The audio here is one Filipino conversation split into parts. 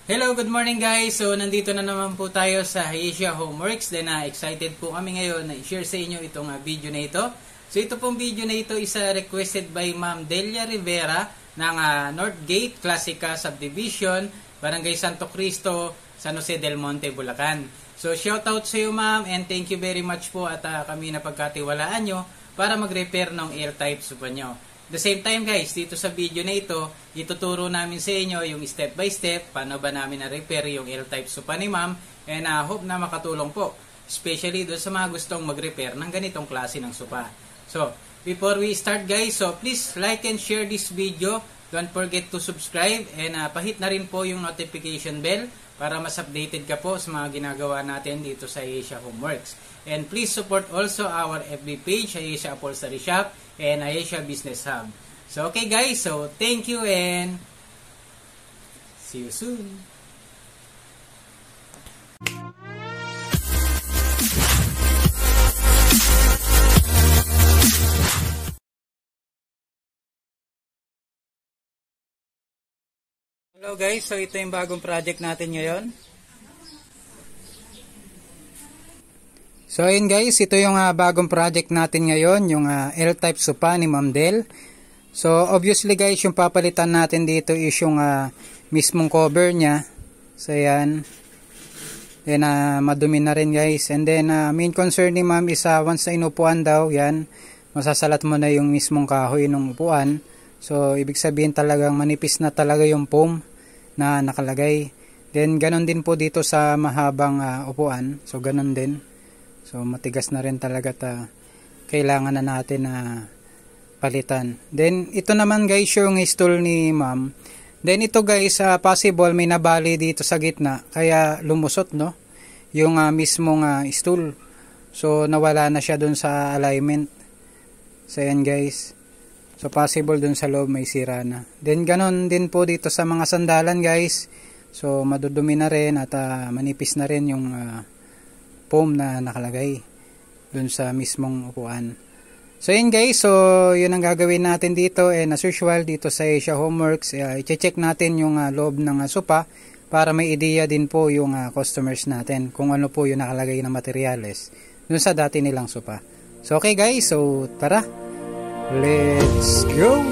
Hello, good morning guys. So, nandito na naman po tayo sa Asia Homeworks. Then, excited po kami ngayon na i-share sa inyo itong video na ito. So, ito pong video na ito is requested by Ma'am Delia Rivera ng Northgate Classica Subdivision, Barangay Santo Cristo, San Jose del Monte, Bulacan. So, shout out sa iyo ma'am and thank you very much po at kami na pagkatiwalaan nyo para mag-repair ng air-type sopa nyo. The same time guys, dito sa video na ito, ituturo namin sa inyo yung step by step, paano ba namin na-repair yung L-type sopa ni ma'am, and hope na makatulong po, especially doon sa mga gustong mag-repair ng ganitong klase ng sopa. So, before we start guys, so please like and share this video, don't forget to subscribe, and pahit na rin po yung notification bell para mas updated ka po sa mga ginagawa natin dito sa Asia Homeworks. And please support also our FB page, Asia Upholstery Shop, and Asia Business Hub. So, okay guys, so thank you and see you soon. Hello guys, so ito yung bagong project natin ngayon. So ayun guys, ito yung bagong project natin ngayon, yung L-type sopa ni Ma'am Del. So obviously guys, yung papalitan natin dito is yung mismong cover niya. So ayan. Then madumi na rin guys. And then main concern ni Ma'am is once na inupuan daw, yan, masasalat mo na yung mismong kahoy ng upuan. So ibig sabihin talagang manipis na talaga yung foam na nakalagay. Then ganon din po dito sa mahabang upuan. So ganon din. So matigas na rin talaga kailangan na natin palitan. Then ito naman guys yung stool ni ma'am. Then ito guys possible may nabali dito sa gitna kaya lumusot no yung mismong stool. So nawala na siya dun sa alignment. So yan guys. So possible dun sa loob may sira na. Then ganon din po dito sa mga sandalan guys. So madudumi na rin at manipis na rin yung foam na nakalagay dun sa mismong upuan. So yun guys, so yun ang gagawin natin dito, and as usual dito sa Asia Homeworks, i-check natin yung loob ng sopa para may ideya din po yung customers natin kung ano po yung nakalagay na materyales dun sa dati nilang sopa. So okay guys, so tara, let's go!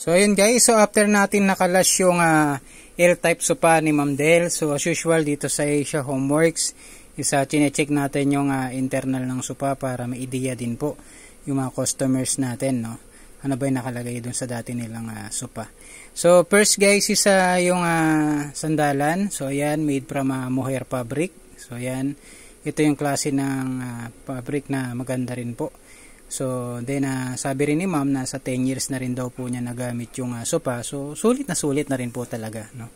So ayun guys, so after natin nakalash yung L-type sopa ni Ma'am Del, so as usual dito sa Asia Homeworks, chinecheck natin yung internal ng sopa para may idea din po yung mga customers natin, no? Ano ba yung nakalagay dun sa dati nilang sopa. So first guys is yung sandalan. So ayan, made from mohair fabric. So ayan, ito yung klase ng fabric na maganda rin po. So then sabi rin ni ma'am na sa 10 years na rin daw po niya nagamit yung sopa. So sulit na rin po talaga, no?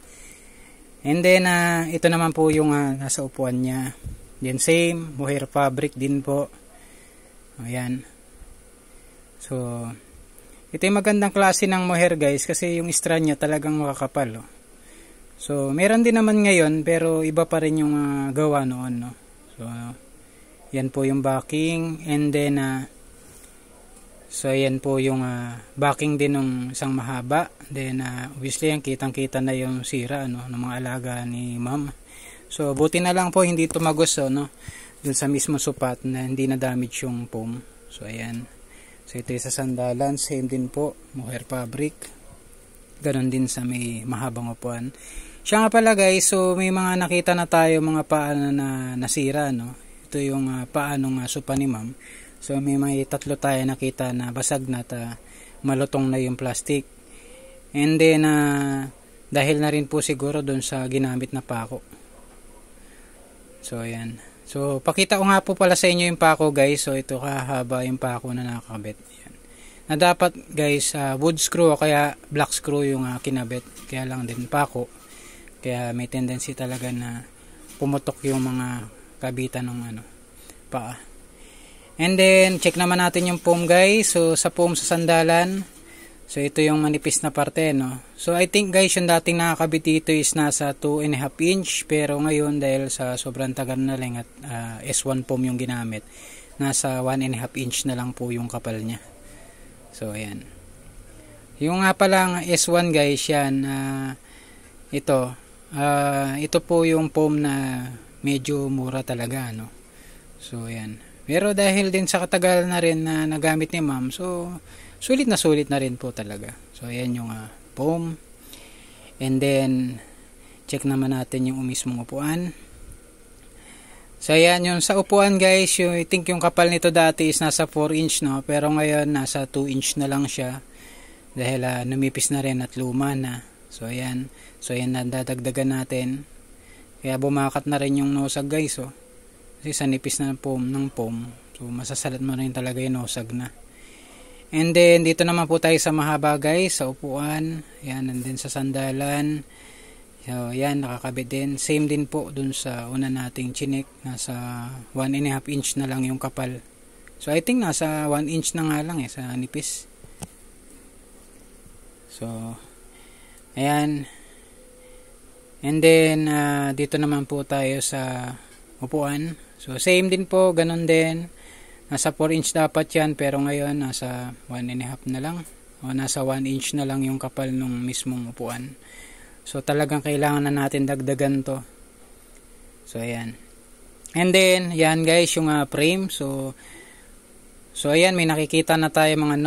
And then ito naman po yung nasa upuan niya. Then same, mohair fabric din po. Ayan. So ito yung magandang klase ng mohair guys, kasi yung straw niya talagang makakapal, oh. So meron din naman ngayon pero iba pa rin yung gawa noon, no? So yan po yung backing, and then so ayan po yung backing din ng isang mahaba. Then obviously yung kitang-kita na yung sira, no, ng mga alaga ni ma'am. So buti na lang po hindi tumagos, no, dun sa mismo supat na hindi na damage yung foam. So ayan. So ito yung sa sandalan, same din po, mohair fabric. Ganon din sa may mahabang upuan. Siya nga pala guys, so may mga nakita na tayo mga paa na nasira, no. Ito yung paa ng sopa ni ma'am. So may tatlo tayo nakita na basag na, malutong na yung plastic. And then dahil na rin po siguro doon sa ginamit na pako. So ayan. So pakita ko nga po pala sa inyo yung pako guys. So ito kahaba yung pako na nakakabit. Ayan. Na dapat guys wood screw o kaya black screw yung kinabit. Kaya lang din pako. Kaya may tendency talaga na pumutok yung mga kabitan ng paa. And then check naman natin yung foam guys. So sa foam sa sandalan, so ito yung manipis na parte, no. So I think guys yung dating nakakabit dito is nasa 2.5 inch, pero ngayon dahil sa sobrang tagal na lang at S1 foam yung ginamit, nasa 1.5 inch na lang po yung kapal niya. So ayan. Yung nga palang S1 guys, yan ito po yung foam na medyo mura talaga, no. So ayan. Pero dahil din sa katagal na rin na nagamit ni ma'am, so sulit na rin po talaga. So ayan yung foam. And then check naman natin yung mismong upuan. So ayan yung sa upuan guys, I think yung kapal nito dati is nasa 4 inch, no, pero ngayon nasa 2 inch na lang siya dahil numipis na rin at luma na. So ayan na dadagdagan natin. Kaya bumakat na rin yung nosag guys, oh. Kasi sa nipis na ng foam, so masasalat mo rin talaga yung nosag na. And then dito naman po tayo sa mahaba guys, sa upuan. Yan, and then sa sandalan. So yan, nakakabit din. Same din po dun sa una nating chinik. Nasa 1.5 inch na lang yung kapal. So I think nasa 1 inch na nga lang sa nipis. So ayan. And then dito naman po tayo sa upuan. So same din po, ganun din. Nasa 4 inch dapat yan, pero ngayon nasa 1.5 na lang. O nasa 1 inch na lang yung kapal nung mismong upuan. So talagang kailangan na natin dagdagan to. So ayan. And then yan guys yung frame. So ayan, may nakikita na tayo mga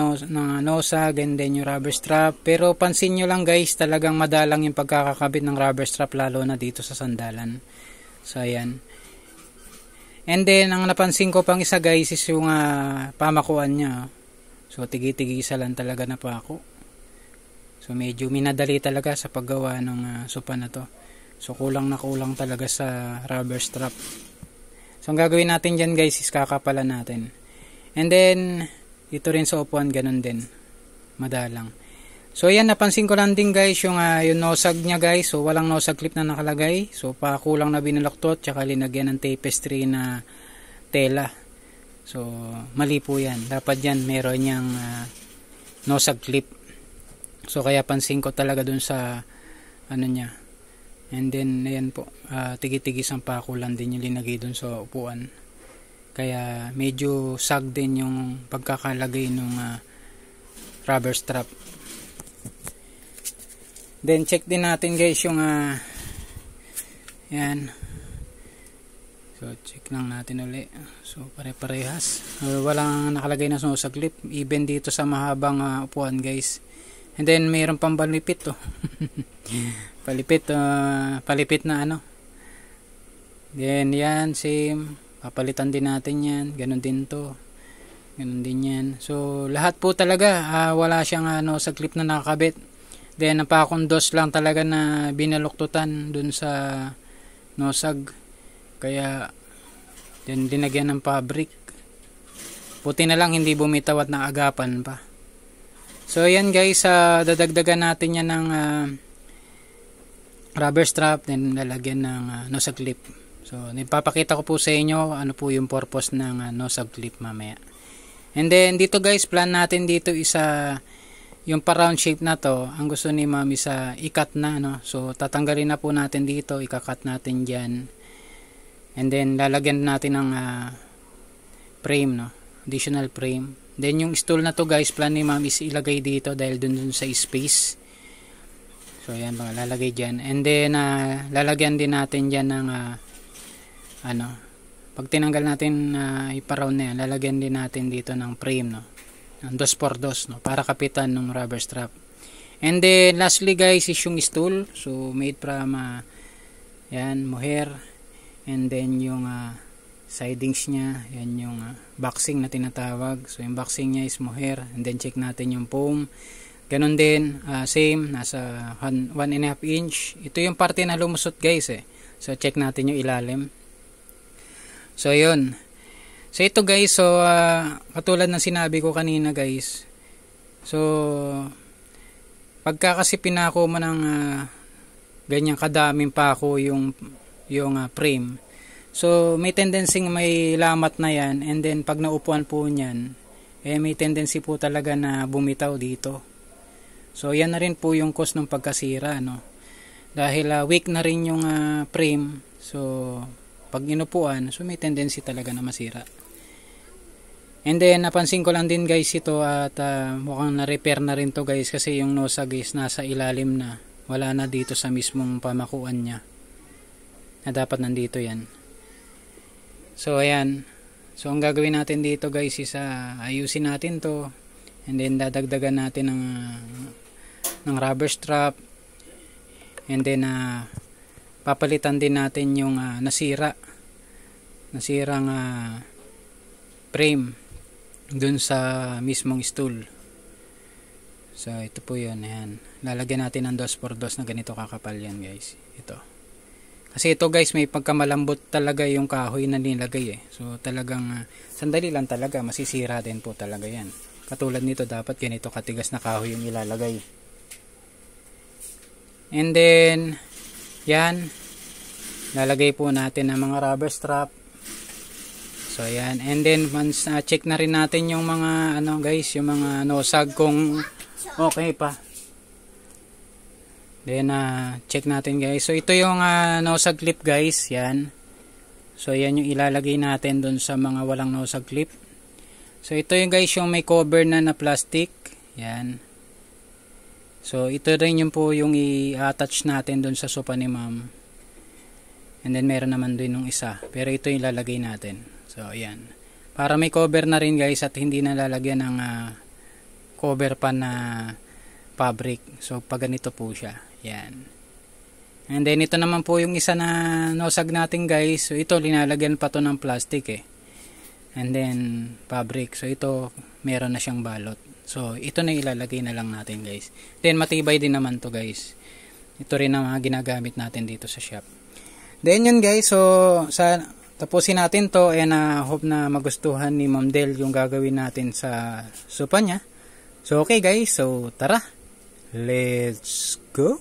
nosag, and then yung rubber strap. Pero pansin nyo lang guys, talagang madalang yung pagkakakabit ng rubber strap, lalo na dito sa sandalan. So ayan. And then ang napansin ko pang isa guys is yung pamakuan niya. So tigi-tigisa lang talaga na pako. So medyo minadali talaga sa paggawa ng sopa na to. So kulang talaga sa rubber strap. So ang gagawin natin dyan guys is kakapalan natin. And then dito rin sa upuan ganun din, madalang. So ayan, napansin ko lang din guys yung nosag niya guys. So walang nosag clip na nakalagay. So pakulang na binalaktot, tsaka linagyan ng tapestry na tela. So mali po yan. Dapat yan meron niyang nosag clip. So kaya pansin ko talaga dun sa niya. And then ayan po, tigi-tigis ang pakulan din yung linagay dun sa upuan. Kaya medyo sag din yung pagkakalagay ng rubber strap. Then check din natin guys yung yan. So check lang natin uli. So pare-parehas. Walang nakalagay na nosag clip. Even dito sa mahabang upuan guys. And then mayroon pang palipit to. palipit na ano. Then yan, same. Papalitan din natin yan. Ganon din to. Ganon din yan. So lahat po talaga wala siyang sa clip na nakakabit. Then napakondos lang talaga na binaluktutan dun sa nosag. Kaya then dinagyan ng fabric. Puti na lang hindi bumitaw at naagapan pa. So ayan guys, dadagdagan natin yan ng rubber strap, then lalagyan ng nosag clip. So ipapakita ko po sa inyo ano po yung purpose ng nosag clip mamaya. And then dito guys, plan natin dito isa yung pa-round shape na to, ang gusto ni ma'am isa i-cut na, no? So tatanggalin na po natin dito, ika-cut natin dyan. And then lalagyan natin ng frame, no? Additional frame. Then yung stool na to guys, plan ni ma'am is ilagay dito dahil dun sa space. So ayan, lalagay dyan. And then lalagyan din natin dyan ng pag tinanggal natin ipa-round na yan, lalagyan din natin dito ng frame, no? Ng 2x2, no? Para kapitan ng rubber strap. And then lastly guys is yung stool. So made from yan, mohair. And then yung sidings nya, yan yung boxing na tinatawag. So yung boxing nya is mohair. And then check natin yung foam. Ganon din, same, nasa 1.5 inch. Ito yung parte na lumusot guys So check natin yung ilalim. So yun. So ito guys, so katulad ng sinabi ko kanina guys. So pagka kasi pinako mo ng ganyan kadaming pako yung frame. So may tendency may lamat na yan, and then pag naupuan po niyan, may tendency po talaga na bumitaw dito. So yan na rin po yung cause ng pagkasira, no? Dahil weak na rin yung frame. So pag inupuan, so may tendency talaga na masira. And then napansin ko lang din guys ito at mukhang na-repair na rin to guys, kasi yung nosag is nasa ilalim na. Wala na dito sa mismong pamakuan niya. Na dapat nandito yan. So ayan. So ang gagawin natin dito guys is ayusin natin to, and then dadagdagan natin ng rubber strap, and then papalitan din natin yung nasirang frame dun sa mismong stool. So ito po yun, ayan. Lalagyan natin ng 2x2 na ganito kakapal yan guys. Ito. Kasi ito guys, may pagkamalambot talaga yung kahoy na nilagay So talagang sandali lang talaga, masisira din po talaga yan. Katulad nito, dapat ganito katigas na kahoy yung ilalagay. And then yan, lalagay po natin ng mga rubber strap. So ayan, and then once check na rin natin yung mga guys, yung mga nosag kung okay pa. Then check natin guys. So ito yung nosag clip guys, yan. So yan yung ilalagay natin dun sa mga walang nosag clip. So ito yung guys yung may cover na plastic, yan. So ito rin yung po yung i-attach natin dun sa sopa ni ma'am. And then meron naman din yung isa, pero ito yung ilalagay natin. So ayan, para may cover na rin guys at hindi na lalagyan ng cover pa na fabric. So pag ganito po siya, yan. And then ito naman po yung isa na nosag natin guys. So ito linalagyan pa to ng plastic and then fabric. So ito meron na siyang balot. So ito na ilalagay na lang natin guys. Then matibay din naman to guys. Ito rin ang mga ginagamit natin dito sa shop. Then yun guys, so tapusin natin to, and hope na magustuhan ni Ma'am Del yung gagawin natin sa sopa niya. So okay guys, so tara, let's go!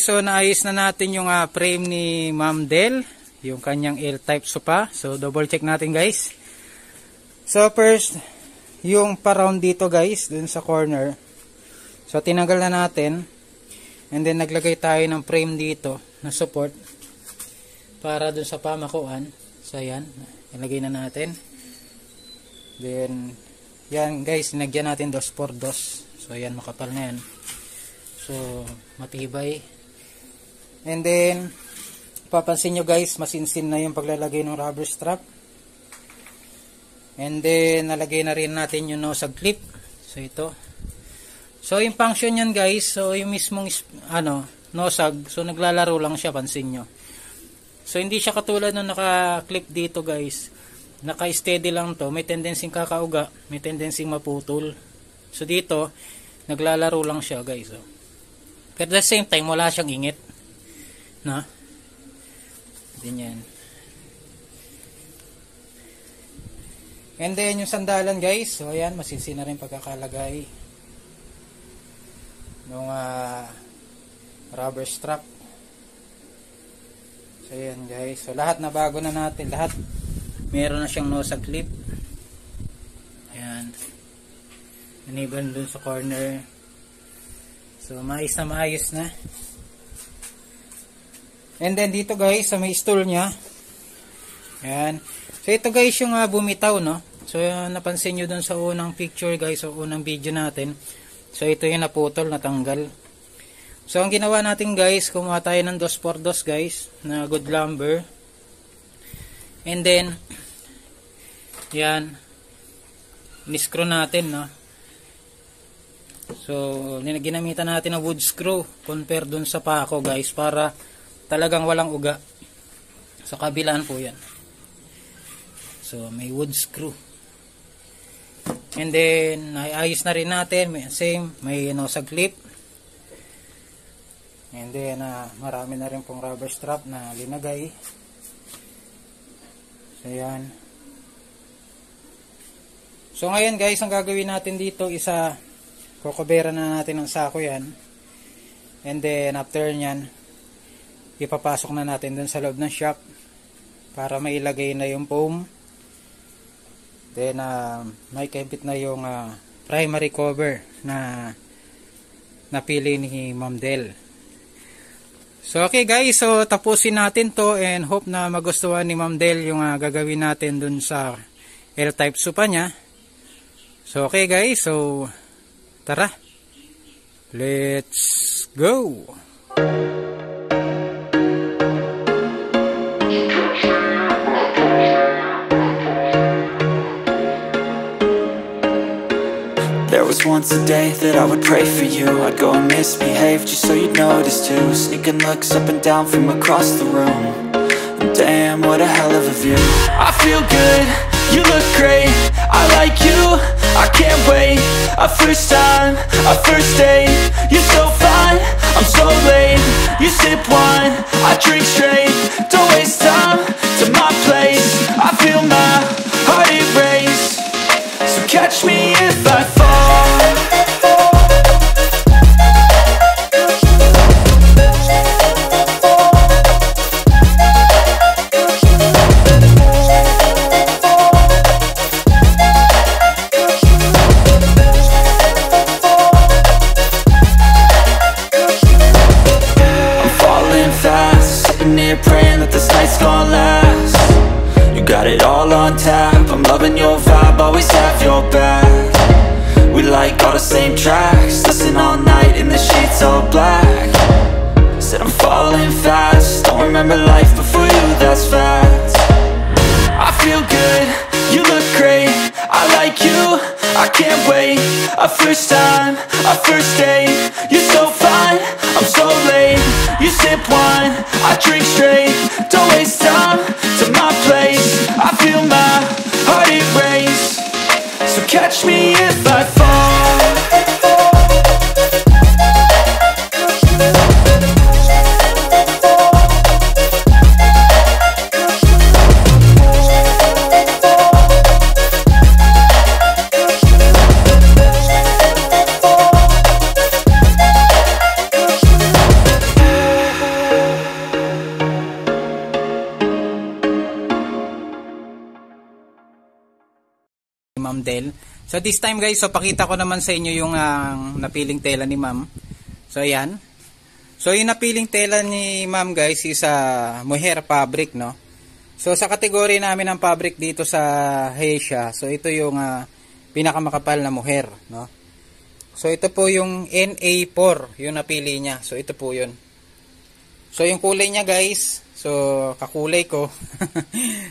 so naayos na natin yung frame ni Ma'am Del, yung kanyang L-type sofa. So double check natin guys. So first, yung pa-round dito guys, dun sa corner. So tinanggal na natin. And then naglagay tayo ng frame dito na support para dun sa pamakuan. So yan, ilagay na natin. Then yan guys, sinagyan natin 2x2. So yan, makapal na yan. So matibay. And then papansin nyo guys, masinsin na yung paglalagay ng rubber strap. And then nalagay na rin natin yung nosag clip. So ito. So yung function yan guys, so yung mismong nosag, so naglalaro lang siya, pansin nyo. So hindi siya katulad nung naka-clip dito guys. Naka-steady lang to, may tendency kakauga, may tendency maputol. So dito, naglalaro lang siya guys. So. Pero at the same time, wala siyang ingit. Na? Ganyan. And then yung sandalan guys, so ayan, masinsin na rin pagkakalagay nung rubber strap. So ayan guys, so lahat na bago na natin, lahat meron na siyang nosag clip. Ayan, naniban dun sa corner. So maayos na. And then dito guys, sa may stool nya, ayan. So ito guys yung bumitaw, no. So napansin nyo dun sa unang picture guys, so unang video natin. So ito yung naputol, natanggal. So ang ginawa natin guys, kumuha tayo ng 2x2 guys, na good lumber. And then yan, ni-screw natin, no. So ginamitan natin ng wood screw compare dun sa pako guys, para talagang walang uga. Sa kabilaan po yan. So may wood screw. And then ayos na rin natin, may nosag clip. And then marami na rin pong rubber strap na linagay. So yan. So ngayon guys, ang gagawin natin dito isa, kukubera na natin ng sako yan. And then after nyan, ipapasok na natin dun sa loob ng shop para mailagay na yung foam. Then may kabit na yung primary cover na napili ni Ma'am Del. So okay guys, so tapusin natin to, and hope na magustuhan ni Ma'am Del yung gagawin natin dun sa L-type sofa niya. So okay guys, so tara, let's go! There was once a day that I would pray for you. I'd go and misbehave just so you'd notice too. Sneaking looks up and down from across the room. And damn, what a hell of a view. I feel good, you look great, I like you, I can't wait. A first time, a first date. You're so fine, I'm so late. You sip wine, I drink straight. Don't waste time to my place. I feel my heart erase. So catch me if I fall. I'm falling fast, sitting here praying that this night's gonna last. You got it all on tap, I'm loving your vibe, always have your back. We like all the same tracks, listen all night in the sheets all black. Said I'm falling fast, don't remember life before you, that's fact. I feel good, you look great, I like you, I can't wait. A first time, a first date. You're so fine, I'm so late. You sip wine, I drink straight. Don't waste time to my place. I feel my heart erase. So catch me if I fall. Ma'am Del. So this time guys, so pakita ko naman sa inyo yung napiling tela ni Ma'am. So ayan. So yung napiling tela ni Ma'am guys is mohair fabric, no. So sa kategory namin ng fabric dito sa Asia, so ito yung pinakamakapal na mohair, no. So ito po yung NA4 yung napili niya. So ito po yun. So yung kulay niya guys, so kakulay ko.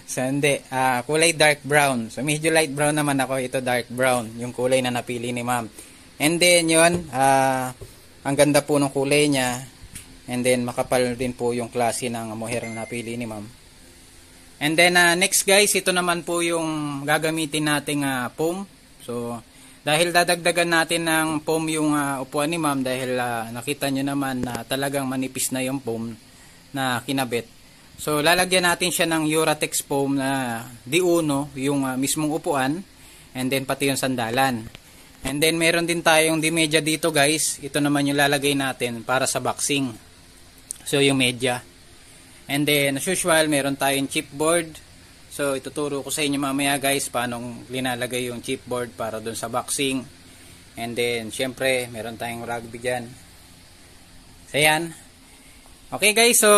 So hindi, kulay dark brown. So medyo light brown naman ako, ito dark brown yung kulay na napili ni Ma'am. And then yun, ang ganda po ng kulay niya. And then makapal din po yung klase ng mohair na napili ni Ma'am. And then next guys, ito naman po yung gagamitin nating foam. So dahil dadagdagan natin ng foam yung upuan ni Ma'am, dahil nakita nyo naman na talagang manipis na yung foam na kinabit. So lalagyan natin siya ng Uratex foam na D1 yung mismong upuan, and then pati yung sandalan. And then meron din tayong D-media dito guys. Ito naman yung lalagay natin para sa boxing. So yung media. And then as usual, meron tayong chipboard. So ituturo ko sa inyo mamaya guys paano linalagay yung chipboard para dun sa boxing. And then syempre meron tayong rugby dyan. So yan. Okay guys, so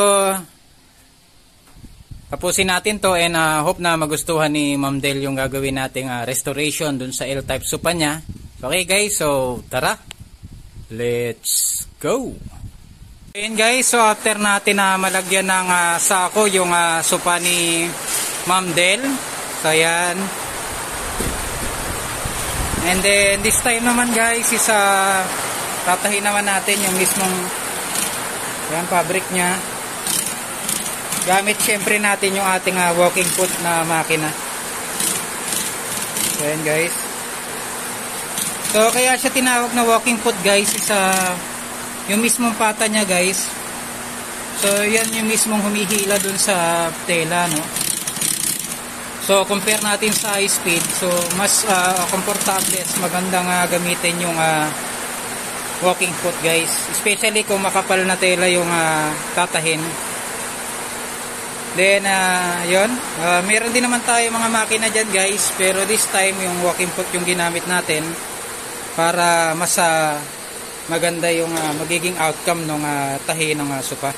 tapusin natin to, and hope na magustuhan ni Ma'am Del yung gagawin nating restoration dun sa L-type sopa niya. Okay guys, so tara, let's go. Ayan guys, so after natin malagyan ng sako yung sopa ni Ma'am Del. So ayan. And then this time naman guys is tatahin naman natin yung mismong yan, fabric nya. Gamit syempre natin yung ating walking foot na makina. So ayan guys. So kaya siya tinawag na walking foot guys is yung mismong pata nya guys. So yan yung mismong humihila dun sa tela, no. So compare natin sa high speed, so mas komportable, magandang gamitin yung walking foot guys, especially kung makapal na tela yung tatahin. Then yun, meron din naman tayo mga makina dyan guys, pero this time yung walking foot yung ginamit natin para mas maganda yung magiging outcome ng tahi ng sopa.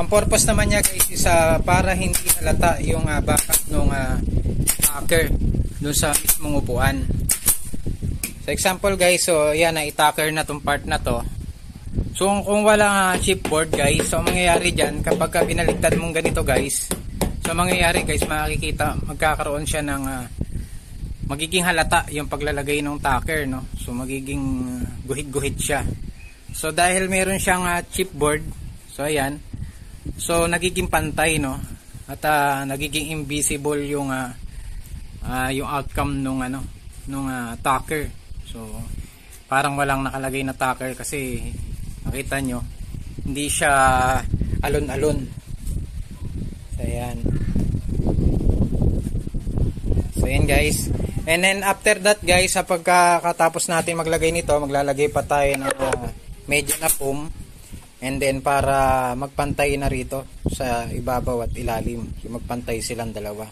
purpose naman niya, guys is para hindi halata yung backup nung tacker dun sa mismong upuan. So example guys, so yan na i-tacker na tong part na to. So kung walang chipboard guys, so mangyayari dyan kapag binaligtad mong ganito guys, so mangyayari guys, makikita magkakaroon siya ng magiging halata yung paglalagay ng tacker, no? So magiging guhit-guhit siya. So dahil meron siyang chipboard, so ayan, so nagiging pantay, no? At nagiging invisible yung outcome nung tacker. So parang walang nakalagay na tacker kasi nakita nyo hindi siya alon-alon. So ayan. So ayan guys. And then after that guys, sa pagkatapos natin maglagay nito, maglalagay pa tayo ng medyo na foam. And then para magpantay na rito sa ibabaw at ilalim, magpantay silang dalawa.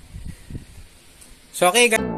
So okay guys.